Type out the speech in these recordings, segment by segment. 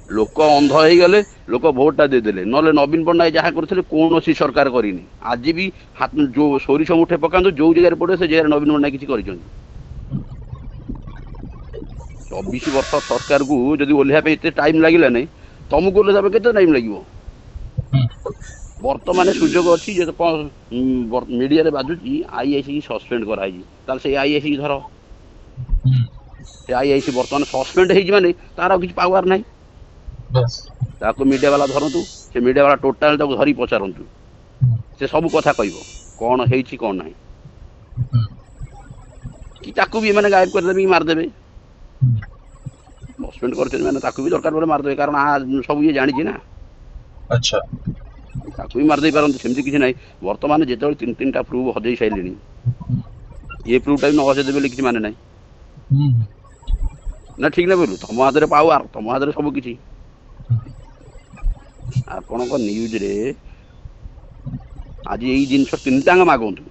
लोक अंध हो गले लोक भोटा देदेले ना नवीन पट्टनायक जहाँ करते कौन सरकार करनी आज भी हाथ जो सोरिष मुठे पका जो जगह पड़े से जगह नवीन पट्टनायक किसी कर 24 वर्ष सरकार को जदि ओह्लैया टाइम लगे नहीं तुमको ओह्लैया के टाइम लगे बर्तमान सुजोग अच्छी मीडिया बाजुची आईआईसी की सस्पेंड कराई से आईआईसी धर से आईआईसी बर्तमान सस्पेंड हो तार किसी पावर ना ताको मीडिया वाला धरतु से मीडिया वाला टोटाल धरी पचारतु से सब कथा कह कौन है कौन ना कि ताकू भी मैंने गायब करदे मारदेवे सस्पेंड करते भी दरकार पड़े मारदेवे कारण सब ये जानी ना अच्छा ताकू भी मारदे पारती सेमती किसी ना बर्तमान जो तीन तीन प्रूफ हजे सारे ये प्रूफटा भी न हजे बोले किसी माने ना ना ठीक ना बोलू तुम हाथ में पावर तुम हाथ में सब किसी आपण न्यूज रे आज यही जिन तीन टाँग मागतु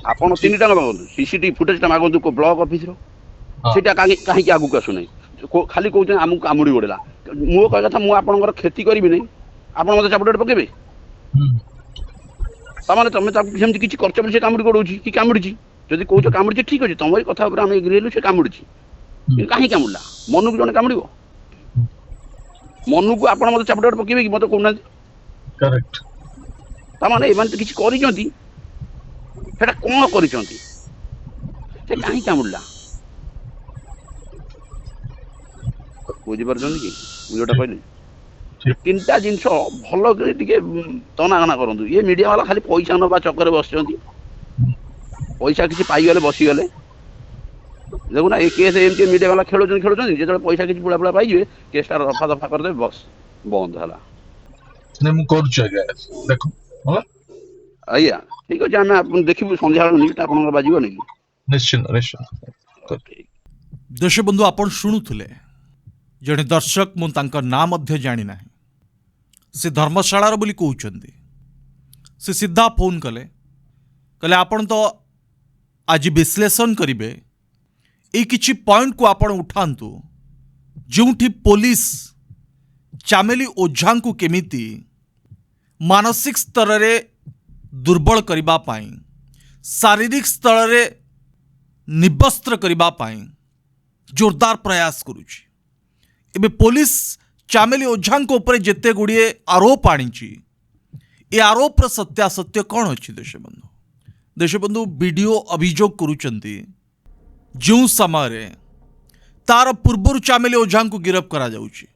आपड़ तीन टाँग मागतु सीसीटीवी फुटेज मागतु ब्लॉक ऑफिस रोटा कहीं आगू आसुना खाली कहते आमको कामुड़ी गोड़ेला मो कह कथा मुझे क्षति करी नहीं आप मत चापुट पकेबे ताने तुम किसी कर कामुड़ी गोड़ कि कामुड़ी जदि कौच कामुड़ी ठीक अच्छे तुम कथा आम एग्री हेलु से कामुड़ी कहीं कामुड़ा मन को जड़े कामुड़ मन को आप मत चापुट पकेबे कि मत कहना ताने किसी कर कौन कर कहीं कामुड़ा बुझीपार कि जोटा कहली तीनटा जिनस भल तनाघना करूँ ये मीडिया वाला खाली पैसा नवा चक्कर बस पैसा किसी पाईगले बसीगले देखुना ये केस एमती मीडिया वाला खेल जो पैसा किसी बुढ़ा बुढ़ा पाइबे केसटा रफा दफा करदे बस बंद है आज्ञा ठीक अच्छे आम देखू सन्ध्या न्यूज़टा आप बाजन निश्चित निश्चित दर्शक बंधु आप शुणुले जड़े दर्शक मुझे ना जानी ना से धर्मशाला बोली कहते से सीधा फोन कले कहले आपण तो आज विश्लेषण करेंगे ये किछि पॉइंट को आपण उठातु जो पुलिस चामेली ओझा को केमिति मानसिक स्तर रे दुर्बल करबा पाई शारीरिक स्तर रे निबस्त्र करबा पाई जोरदार प्रयास करुछि एबे पुलिस चामेली ओझा ऊपर जेते गुड़िए आरोप आनी ये आरोप सत्यासत्य कौन अच्छी देश बंधु वीडियो अभियोग करुचंती जो समय तार पूर्वर चामेली ओझा को गिरफ्त करा जाउछि